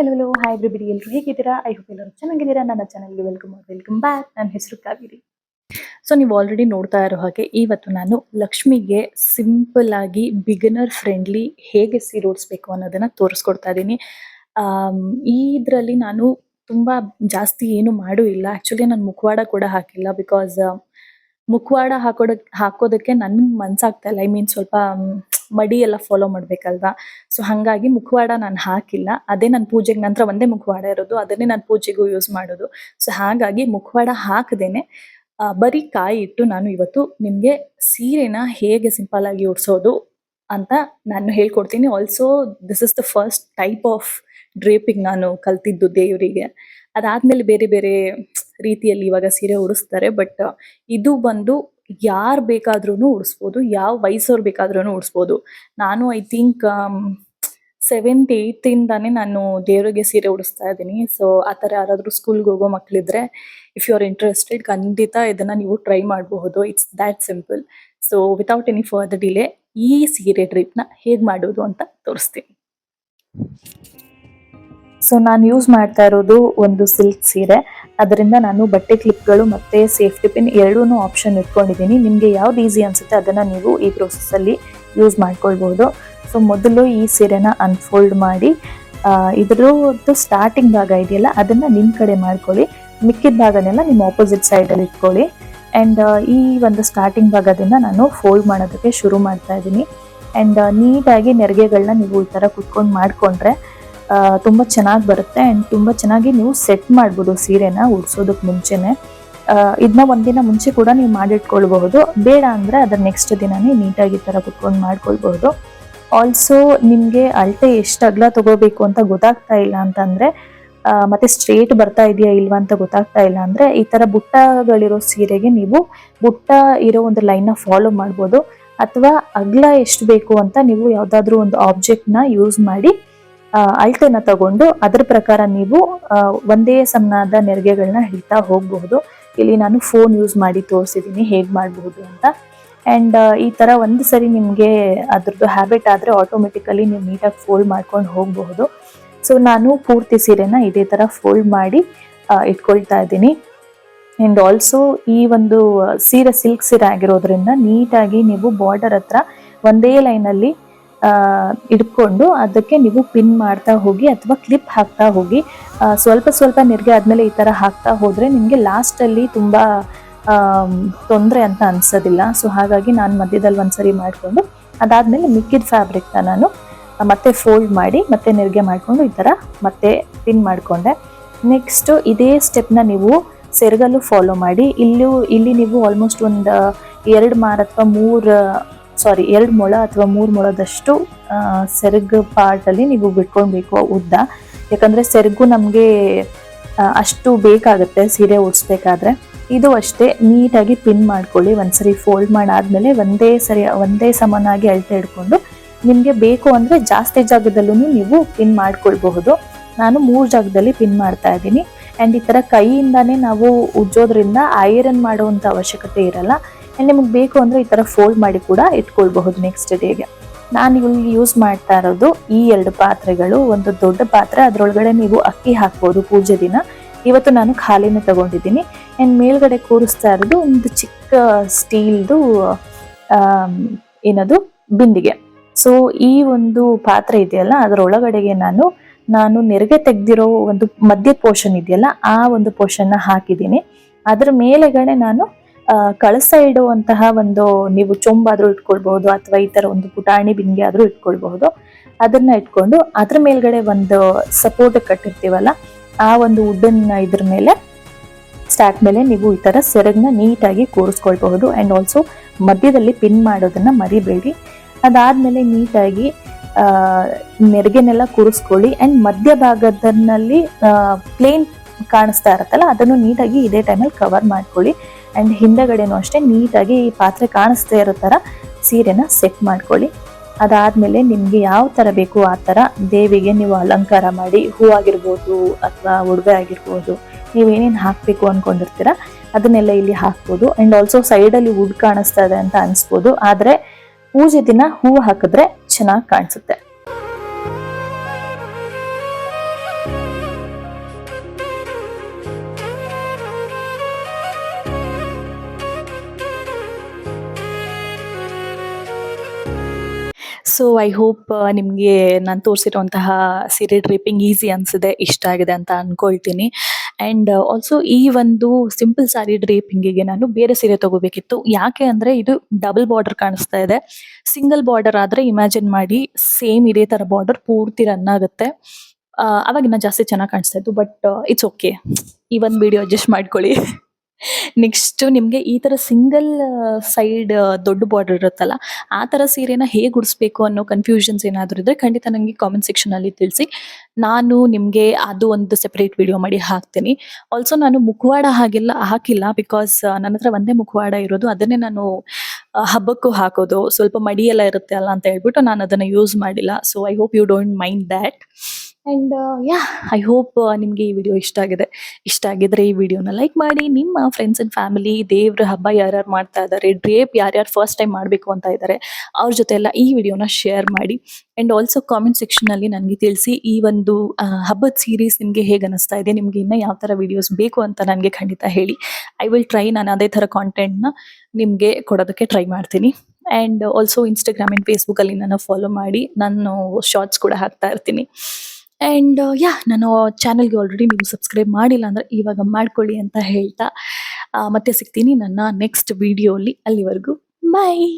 Hello hi everybody, ಎಲ್ಲರೂ ಹೇಗಿದ್ದೀರಾ? I hope ಎಲ್ಲರೂ ಚೆನ್ನಾಗಿದ್ದೀರಾ. ನನ್ನ ಚಾನಲ್ಗೆ ವೆಲ್ಕಮ್ ಬ್ಯಾಕ್. ನನ್ನ ಹೆಸರು ಕಾವೇರಿ. ಸೊ ನೀವು ಆಲ್ರೆಡಿ ನೋಡ್ತಾ ಇರೋ ಹಾಗೆ ಇವತ್ತು ನಾನು ಲಕ್ಷ್ಮಿಗೆ ಸಿಂಪಲ್ ಆಗಿ ಬಿಗಿನರ್ ಫ್ರೆಂಡ್ಲಿ ಹೇಗೆ ಸೀರೆ ಉಡಿಸ್ಬೇಕು ಅನ್ನೋದನ್ನ ತೋರಿಸ್ಕೊಡ್ತಾ ಇದ್ದೀನಿ. ಇದರಲ್ಲಿ ನಾನು ತುಂಬಾ ಜಾಸ್ತಿ ಏನು ಮಾಡೂ ಇಲ್ಲ. ಆಕ್ಚುಲಿ ನಾನು ಮುಖವಾಡ ಕೂಡ ಹಾಕಿಲ್ಲ. ಬಿಕಾಸ್ ಮುಖವಾಡ ಹಾಕೋದಕ್ಕೆ ನನ್ಗೆ ಮನ್ಸಾಗ್ತಾ ಇಲ್ಲ. ಐ ಮೀನ್ ಸ್ವಲ್ಪ ಮಡಿ ಎಲ್ಲ ಫಾಲೋ ಮಾಡ್ಬೇಕಲ್ವಾ. ಸೊ ಹಾಗಾಗಿ ಮುಖವಾಡ ನಾನು ಹಾಕಿಲ್ಲ. ಅದೇ ನನ್ನ ಪೂಜೆಗೆ ನಂತರ ಒಂದೇ ಮುಖವಾಡ ಇರೋದು, ಅದನ್ನೇ ನಾನು ಪೂಜೆಗೂ ಯೂಸ್ ಮಾಡೋದು. ಸೊ ಹಾಗಾಗಿ ಮುಖವಾಡ ಹಾಕದೇನೆ ಬರೀ ಕಾಯಿ ಇಟ್ಟು ನಾನು ಇವತ್ತು ನಿಮಗೆ ಸೀರೆನ ಹೇಗೆ ಸಿಂಪಲ್ ಆಗಿ ಉಡ್ಸೋದು ಅಂತ ನಾನು ಹೇಳ್ಕೊಡ್ತೀನಿ. Also this is the first type of draping ನಾನು ಕಲ್ತಿದ್ದು ದೇವರಿಗೆ. ಅದಾದ್ಮೇಲೆ ಬೇರೆ ಬೇರೆ ರೀತಿಯಲ್ಲಿ ಇವಾಗ ಸೀರೆ ಉಡಿಸ್ತಾರೆ. ಬಟ್ ಇದು ಬಂದು ಯಾರು ಬೇಕಾದ್ರೂ ಉಡಿಸ್ಬೋದು, ಯಾವ ವಯಸ್ಸವ್ರು ಬೇಕಾದ್ರೂ ಉಡಿಸ್ಬೋದು. ನಾನು ಐ ಥಿಂಕ್ 7th 8th ಇಂದಾನೆ ನಾನು ದೇವರಿಗೆ ಸೀರೆ ಉಡಿಸ್ತಾ ಇದ್ದೀನಿ. ಸೊ ಆ ಥರ ಯಾರಾದರೂ ಸ್ಕೂಲ್ಗೆ ಹೋಗೋ ಮಕ್ಕಳಿದ್ರೆ, ಇಫ್ ಯು ಆರ್ ಇಂಟ್ರೆಸ್ಟೆಡ್, ಖಂಡಿತ ಇದನ್ನ ನೀವು ಟ್ರೈ ಮಾಡಬಹುದು. It's that simple. So without any further delay ಈ ಸೀರೆ ಡ್ರೇಪ್ನ ಹೇಗೆ ಮಾಡೋದು ಅಂತ ತೋರಿಸ್ತೀನಿ. ಸೊ ನಾನು ಯೂಸ್ ಮಾಡ್ತಾ ಇರೋದು ಒಂದು ಸಿಲ್ಕ್ ಸೀರೆ. ಅದರಿಂದ ನಾನು ಬಟ್ಟೆ ಕ್ಲಿಪ್ಗಳು ಮತ್ತು ಸೇಫ್ಟಿ ಪಿನ್ ಎರಡೂ ಆಪ್ಷನ್ ಇಟ್ಕೊಂಡಿದ್ದೀನಿ. ನಿಮಗೆ ಯಾವ್ದು ಈಸಿ ಅನಿಸುತ್ತೆ ಅದನ್ನು ನೀವು ಈ ಪ್ರೊಸೆಸ್ಸಲ್ಲಿ ಯೂಸ್ ಮಾಡ್ಕೊಳ್ಬೋದು. ಸೊ ಮೊದಲು ಈ ಸೀರೆನ ಅನ್ಫೋಲ್ಡ್ ಮಾಡಿ ಇದ್ರದ್ದು ಸ್ಟಾರ್ಟಿಂಗ್ ಭಾಗ ಇದೆಯಲ್ಲ ಅದನ್ನು ನಿಮ್ಮ ಕಡೆ ಮಾಡ್ಕೊಳ್ಳಿ. ಮಿಕ್ಕಿದ ಭಾಗನೆಲ್ಲ ನಿಮ್ಮ ಆಪೋಸಿಟ್ ಸೈಡಲ್ಲಿ ಇಟ್ಕೊಳ್ಳಿ. ಆ್ಯಂಡ್ ಈ ಒಂದು ಸ್ಟಾರ್ಟಿಂಗ್ ಭಾಗದಿಂದ ನಾನು ಫೋಲ್ಡ್ ಮಾಡೋದಕ್ಕೆ ಶುರು ಮಾಡ್ತಾ ಇದ್ದೀನಿ. ಆ್ಯಂಡ್ ನೀಟಾಗಿ ನೆರಿಗೆಗಳನ್ನ ನೀವು ಈ ಥರ ಕುತ್ಕೊಂಡು ಮಾಡಿಕೊಂಡ್ರೆ ತುಂಬ ಚೆನ್ನಾಗಿ ಬರುತ್ತೆ. ಆ್ಯಂಡ್ ತುಂಬ ಚೆನ್ನಾಗಿ ನೀವು ಸೆಟ್ ಮಾಡ್ಬೋದು ಸೀರೆನ ಉಡ್ಸೋದಕ್ಕೆ ಮುಂಚೆನೆ. ಇದನ್ನ ಒಂದಿನ ಮುಂಚೆ ಕೂಡ ನೀವು ಮಾಡಿಟ್ಕೊಳ್ಬಹುದು. ಬೇಡ ಅಂದರೆ ಅದರ ನೆಕ್ಸ್ಟ್ ದಿನನೇ ನೀಟಾಗಿ ಈ ಥರ ಕುತ್ಕೊಂಡು ಮಾಡ್ಕೊಳ್ಬಹುದು. ಆಲ್ಸೋ ನಿಮಗೆ ಅಳತೆ ಎಷ್ಟು ಅಗಲ ತಗೋಬೇಕು ಅಂತ ಗೊತ್ತಾಗ್ತಾ ಇಲ್ಲ ಅಂತಂದರೆ, ಮತ್ತು ಸ್ಟ್ರೇಟ್ ಬರ್ತಾ ಇದೆಯಾ ಇಲ್ವಾ ಅಂತ ಗೊತ್ತಾಗ್ತಾ ಇಲ್ಲ ಅಂದರೆ, ಈ ಥರ ಬುಟ್ಟಗಳಿರೋ ಸೀರೆಗೆ ನೀವು ಬುಟ್ಟ ಇರೋ ಒಂದು ಲೈನ್ನ ಫಾಲೋ ಮಾಡ್ಬೋದು. ಅಥವಾ ಅಗಲ ಎಷ್ಟು ಬೇಕು ಅಂತ ನೀವು ಯಾವುದಾದ್ರೂ ಒಂದು ಆಬ್ಜೆಕ್ಟ್ನ ಯೂಸ್ ಮಾಡಿ ಅಳತೆನ ತಗೊಂಡು ಅದರ ಪ್ರಕಾರ ನೀವು ಒಂದೇ ಸಮನಾದ ನೆರಿಗೆಗಳನ್ನ ಹಿಡ್ತಾ ಹೋಗಬಹುದು. ಇಲ್ಲಿ ನಾನು ಫೋನ್ ಯೂಸ್ ಮಾಡಿ ತೋರಿಸಿದ್ದೀನಿ ಹೇಗೆ ಮಾಡಬಹುದು ಅಂತ. ಆ್ಯಂಡ್ ಈ ಥರ ಒಂದು ಸರಿ ನಿಮಗೆ ಅದ್ರದ್ದು ಹ್ಯಾಬಿಟ್ ಆದರೆ ಆಟೋಮೆಟಿಕಲಿ ನೀವು ನೀಟಾಗಿ ಫೋಲ್ಡ್ ಮಾಡ್ಕೊಂಡು ಹೋಗಬಹುದು. ಸೊ ನಾನು ಪೂರ್ತಿ ಸೀರೆನ ಇದೇ ಥರ ಫೋಲ್ಡ್ ಮಾಡಿ ಇಟ್ಕೊಳ್ತಾ ಇದ್ದೀನಿ. ಆ್ಯಂಡ್ ಆಲ್ಸೋ ಈ ಒಂದು ಸೀರೆ ಸಿಲ್ಕ್ ಸೀರೆ ಆಗಿರೋದ್ರಿಂದ ನೀಟಾಗಿ ನೀವು ಬಾರ್ಡರ್ ಹತ್ರ ಒಂದೇ ಲೈನಲ್ಲಿ ಇಟ್ಕೊಂಡು ಅದಕ್ಕೆ ನೀವು ಪಿನ್ ಮಾಡ್ತಾ ಹೋಗಿ ಅಥವಾ ಕ್ಲಿಪ್ ಹಾಕ್ತಾ ಹೋಗಿ. ಸ್ವಲ್ಪ ಸ್ವಲ್ಪ ನೆರಿಗೆ ಆದಮೇಲೆ ಈ ಥರ ಹಾಕ್ತಾ ಹೋದರೆ ನಿಮಗೆ ಲಾಸ್ಟಲ್ಲಿ ತುಂಬ ತೊಂದರೆ ಅಂತ ಅನಿಸೋದಿಲ್ಲ. ಸೊ ಹಾಗಾಗಿ ನಾನು ಮಧ್ಯದಲ್ಲಿ ಒಂದ್ಸರಿ ಮಾಡಿಕೊಂಡು ಅದಾದಮೇಲೆ ಮಿಕ್ಕಿದ ಫ್ಯಾಬ್ರಿಕ್ನ ನಾನು ಮತ್ತೆ ಫೋಲ್ಡ್ ಮಾಡಿ ಮತ್ತೆ ನೆರಿಗೆ ಮಾಡಿಕೊಂಡು ಈ ಥರ ಮತ್ತೆ ಪಿನ್ ಮಾಡಿಕೊಂಡೆ. ನೆಕ್ಸ್ಟು ಇದೇ ಸ್ಟೆಪ್ನ ನೀವು ಸೆರಗಲ್ಲೂ ಫಾಲೋ ಮಾಡಿ. ಇಲ್ಲಿ ನೀವು ಆಲ್ಮೋಸ್ಟ್ ಒಂದು 2 ಮೊಳ ಅಥವಾ 3 ಮೊಳದಷ್ಟು ಸೆರಗು ಪಾರ್ಟಲ್ಲಿ ನೀವು ಬಿಟ್ಕೊಳ್ಬೇಕು ಉದ್ದ. ಯಾಕಂದರೆ ಸೆರಗು ನಮಗೆ ಅಷ್ಟು ಬೇಕಾಗುತ್ತೆ ಸೀರೆ ಉಡಿಸ್ಬೇಕಾದ್ರೆ. ಇದು ಅಷ್ಟೇ ನೀಟಾಗಿ ಪಿನ್ ಮಾಡ್ಕೊಳ್ಳಿ. ಒಂದ್ಸರಿ ಫೋಲ್ಡ್ ಮಾಡಾದ್ಮೇಲೆ ಒಂದೇ ಸಮನಾಗಿ ಅಳತೆ ಹಿಡ್ಕೊಂಡು ನಿಮಗೆ ಬೇಕು ಅಂದರೆ ಜಾಸ್ತಿ ಜಾಗದಲ್ಲೂ ನೀವು ಪಿನ್ ಮಾಡ್ಕೊಳ್ಬಹುದು. ನಾನು 3 ಜಾಗದಲ್ಲಿ ಪಿನ್ ಮಾಡ್ತಾ ಇದ್ದೀನಿ. ಆ್ಯಂಡ್ ಈ ಥರ ಕೈಯಿಂದಾನೇ ನಾವು ಉಜ್ಜೋದ್ರಿಂದ ಐರನ್ ಮಾಡುವಂಥ ಅವಶ್ಯಕತೆ ಇರಲ್ಲ. ಆ್ಯಂಡ್ ನಿಮಗೆ ಬೇಕು ಅಂದರೆ ಈ ಥರ ಫೋಲ್ಡ್ ಮಾಡಿ ಕೂಡ ಇಟ್ಕೊಳ್ಬಹುದು ನೆಕ್ಸ್ಟ್ ಡೇಗೆ. ನಾನು ಇಲ್ಲಿ ಯೂಸ್ ಮಾಡ್ತಾ ಇರೋದು ಈ 2 ಪಾತ್ರೆಗಳು. ಒಂದು ದೊಡ್ಡ ಪಾತ್ರೆ, ಅದರೊಳಗಡೆ ನೀವು ಅಕ್ಕಿ ಹಾಕ್ಬೋದು ಪೂಜೆ ದಿನ. ಇವತ್ತು ನಾನು ಖಾಲಿನೇ ತಗೊಂಡಿದ್ದೀನಿ. ಆ್ಯಂಡ್ ಮೇಲ್ಗಡೆ ಕೂರಿಸ್ತಾ ಇರೋದು ಒಂದು ಚಿಕ್ಕ ಸ್ಟೀಲ್ದು ಏನದು ಬಿಂದಿಗೆ. ಸೊ ಈ ಒಂದು ಪಾತ್ರೆ ಇದೆಯಲ್ಲ ಅದರೊಳಗಡೆಗೆ ನಾನು ನೆರಿಗೆ ತೆಗೆದಿರೋ ಒಂದು ಮಧ್ಯ ಪೋರ್ಷನ್ ಇದೆಯಲ್ಲ ಆ ಒಂದು ಪೋರ್ಷನ್ನ ಹಾಕಿದ್ದೀನಿ. ಅದರ ಮೇಲೆಗಡೆ ನಾನು ಕಳಸ ಇಡುವಂತಹ ಒಂದು, ನೀವು ಚೊಂಬಾದ್ರೂ ಇಟ್ಕೊಳ್ಬಹುದು ಅಥವಾ ಈ ಥರ ಒಂದು ಪುಟಾಣಿ ಬಿಂದಿಗೆ ಆದರೂ ಇಟ್ಕೊಳ್ಬಹುದು. ಅದನ್ನ ಇಟ್ಕೊಂಡು ಅದ್ರ ಮೇಲ್ಗಡೆ ಒಂದು ಸಪೋರ್ಟ್ ಕಟ್ಟಿರ್ತೀವಲ್ಲ ಆ ಒಂದು ವುಡನ್ ಇದ್ರ ಮೇಲೆ ಸ್ಟ್ಯಾಕ್ ಮೇಲೆ ನೀವು ಈ ಥರ ಸೆರಗನ್ನ ನೀಟಾಗಿ ಕೂರಿಸ್ಕೊಳ್ಬಹುದು. ಆ್ಯಂಡ್ ಆಲ್ಸೋ ಮಧ್ಯದಲ್ಲಿ ಪಿನ್ ಮಾಡೋದನ್ನ ಮರಿಬೇಡಿ. ಅದಾದ್ಮೇಲೆ ನೀಟಾಗಿ ನೆರಿಗೆನೆಲ್ಲ ಕೂರಿಸ್ಕೊಳ್ಳಿ. ಆ್ಯಂಡ್ ಮಧ್ಯ ಭಾಗದಲ್ಲಿ ಪ್ಲೇನ್ ಕಾಣಿಸ್ತಾ ಇರತ್ತಲ್ಲ ಅದನ್ನು ನೀಟಾಗಿ ಇದೇ ಟೈಮಲ್ಲಿ ಕವರ್ ಮಾಡ್ಕೊಳ್ಳಿ. ಆ್ಯಂಡ್ ಹಿಂದೆಗಡೆನೂ ಅಷ್ಟೇ ನೀಟಾಗಿ ಈ ಪಾತ್ರೆ ಕಾಣಿಸ್ತಾ ಇರೋ ಥರ ಸೀರೆನ ಸೆಟ್ ಮಾಡ್ಕೊಳ್ಳಿ. ಅದಾದಮೇಲೆ ನಿಮಗೆ ಯಾವ ಥರ ಬೇಕು ಆ ಥರ ದೇವಿಗೆ ನೀವು ಅಲಂಕಾರ ಮಾಡಿ, ಹೂವಾಗಿರ್ಬೋದು ಅಥವಾ ಒಡವೆ ಆಗಿರ್ಬೋದು, ನೀವೇನೇನು ಹಾಕಬೇಕು ಅಂದ್ಕೊಂಡಿರ್ತೀರ ಅದನ್ನೆಲ್ಲ ಇಲ್ಲಿ ಹಾಕ್ಬೋದು. ಆ್ಯಂಡ್ ಆಲ್ಸೋ ಸೈಡಲ್ಲಿ ವುಡ್ ಕಾಣಿಸ್ತಾ ಇದೆ ಅಂತ ಅನಿಸ್ಬೋದು, ಆದರೆ ಪೂಜೆ ದಿನ ಹೂವು ಹಾಕಿದ್ರೆ ಚೆನ್ನಾಗಿ ಕಾಣಿಸುತ್ತೆ. ಸೊ ಐ ಹೋಪ್ ನಿಮಗೆ ನಾನು ತೋರಿಸಿರುವಂತಹ ಸೀರೆ ಡ್ರೇಪಿಂಗ್ ಈಸಿ ಅನಿಸಿದೆ, ಇಷ್ಟ ಆಗಿದೆ ಅಂತ ಅನ್ಕೊಳ್ತೀನಿ. ಆ್ಯಂಡ್ ಆಲ್ಸೋ ಈ ಒಂದು ಸಿಂಪಲ್ ಸ್ಯಾರಿ ಡ್ರೇಪಿಂಗಿಗೆ ನಾನು ಬೇರೆ ಸೀರೆ ತಗೋಬೇಕಿತ್ತು. ಯಾಕೆ ಅಂದರೆ ಇದು ಡಬಲ್ ಬಾರ್ಡರ್ ಕಾಣಿಸ್ತಾ ಇದೆ. ಸಿಂಗಲ್ ಬಾರ್ಡರ್ ಆದರೆ ಇಮ್ಯಾಜಿನ್ ಮಾಡಿ ಸೇಮ್ ಇದೇ ಥರ ಬಾರ್ಡರ್ ಪೂರ್ತಿ ರನ್ ಆಗುತ್ತೆ. ಅವಾಗಿನ್ನ ಜಾಸ್ತಿ ಚೆನ್ನಾಗಿ ಕಾಣಿಸ್ತಾ ಇತ್ತು. ಬಟ್ ಇಟ್ಸ್ ಓಕೆ, ಈ ಒಂದು ವಿಡಿಯೋ ಅಡ್ಜಸ್ಟ್ ಮಾಡ್ಕೊಳ್ಳಿ. ನೆಕ್ಸ್ಟ್ ನಿಮಗೆ ಈ ತರ ಸಿಂಗಲ್ ಸೈಡ್ ದೊಡ್ಡ ಬಾರ್ಡರ್ ಇರುತ್ತಲ್ಲ, ಆ ತರ ಸೀರೆನ ಹೇಗೆ ಉಡಿಸ್ಬೇಕು ಅನ್ನೋ ಕನ್ಫ್ಯೂಷನ್ಸ್ ಏನಾದರೂ ಇದ್ರೆ ಖಂಡಿತ ನನಗೆ ಕಾಮೆಂಟ್ ಸೆಕ್ಷನ್ ಅಲ್ಲಿ ತಿಳಿಸಿ. ನಾನು ನಿಮಗೆ ಅದು ಒಂದು ಸೆಪರೇಟ್ ವಿಡಿಯೋ ಮಾಡಿ ಹಾಕ್ತೀನಿ. ಆಲ್ಸೋ ನಾನು ಮುಖವಾಡ ಹಾಗೆಲ್ಲ ಹಾಕಿಲ್ಲ, ಬಿಕಾಸ್ ನನ್ನ ಹತ್ರ ಒಂದೇ ಮುಖವಾಡ ಇರೋದು, ಅದನ್ನೇ ನಾನು ಹಬ್ಬಕ್ಕೂ ಹಾಕೋದು. ಸ್ವಲ್ಪ ಮಡಿ ಎಲ್ಲ ಇರುತ್ತೆ ಅಲ್ಲ ಅಂತ ಹೇಳ್ಬಿಟ್ಟು ನಾನು ಅದನ್ನ ಯೂಸ್ ಮಾಡಿಲ್ಲ. So I hope you don't mind that. And yeah, I hope ನಿಮಗೆ ಈ ವಿಡಿಯೋ ಇಷ್ಟ ಆಗಿದೆ. ಇಷ್ಟ ಆಗಿದ್ರೆ ಈ ವಿಡಿಯೋನ ಲೈಕ್ ಮಾಡಿ. ನಿಮ್ಮ ಫ್ರೆಂಡ್ಸ್ ಆ್ಯಂಡ್ ಫ್ಯಾಮಿಲಿ ದೇವ್ರ ಹಬ್ಬ ಯಾರ್ಯಾರು ಮಾಡ್ತಾ ಇದ್ದಾರೆ, ಡ್ರೇಪ್ ಯಾರ್ಯಾರು ಫಸ್ಟ್ ಟೈಮ್ ಮಾಡಬೇಕು ಅಂತ ಇದ್ದಾರೆ, ಅವ್ರ ಜೊತೆ ಎಲ್ಲ ಈ ವಿಡಿಯೋನ ಶೇರ್ ಮಾಡಿ. ಆ್ಯಂಡ್ ಆಲ್ಸೋ ಕಾಮೆಂಟ್ ಸೆಕ್ಷನಲ್ಲಿ ನನಗೆ ತಿಳಿಸಿ, ಈ ಒಂದು ಹಬ್ಬದ ಸೀರೀಸ್ ನಿಮಗೆ ಹೇಗೆ ಅನಿಸ್ತಾ ಇದೆ, ನಿಮಗೆ ಇನ್ನೂ ಯಾವ ಥರ ವಿಡಿಯೋಸ್ ಬೇಕು ಅಂತ ನನಗೆ ಖಂಡಿತ ಹೇಳಿ. ಐ ವಿಲ್ ಟ್ರೈ, ನಾನು ಅದೇ ಥರ ಕಾಂಟೆಂಟ್ನ ನಿಮಗೆ ಕೊಡೋದಕ್ಕೆ ಟ್ರೈ ಮಾಡ್ತೀನಿ. ಆ್ಯಂಡ್ ಆಲ್ಸೋ ಇನ್ಸ್ಟಾಗ್ರಾಮ್ ಆ್ಯಂಡ್ ಫೇಸ್ಬುಕ್ಕಲ್ಲಿ ನನ್ನ ಫಾಲೋ ಮಾಡಿ, ನಾನು ಶಾರ್ಟ್ಸ್ ಕೂಡ ಹಾಕ್ತಾ ಇರ್ತೀನಿ. ಆ್ಯಂಡ್ ಯಾ, ನಾನು ಚಾನಲ್ಗೆ ಆಲ್ರೆಡಿ ನೀವು ಸಬ್ಸ್ಕ್ರೈಬ್ ಮಾಡಿಲ್ಲ ಅಂದರೆ ಇವಾಗ ಮಾಡ್ಕೊಳ್ಳಿ ಅಂತ ಹೇಳ್ತಾ ಮತ್ತೆ ಸಿಗ್ತೀನಿ ನನ್ನ ನೆಕ್ಸ್ಟ್ ವಿಡಿಯೋಲಿ. ಅಲ್ಲಿವರೆಗೂ ಬಾಯ್.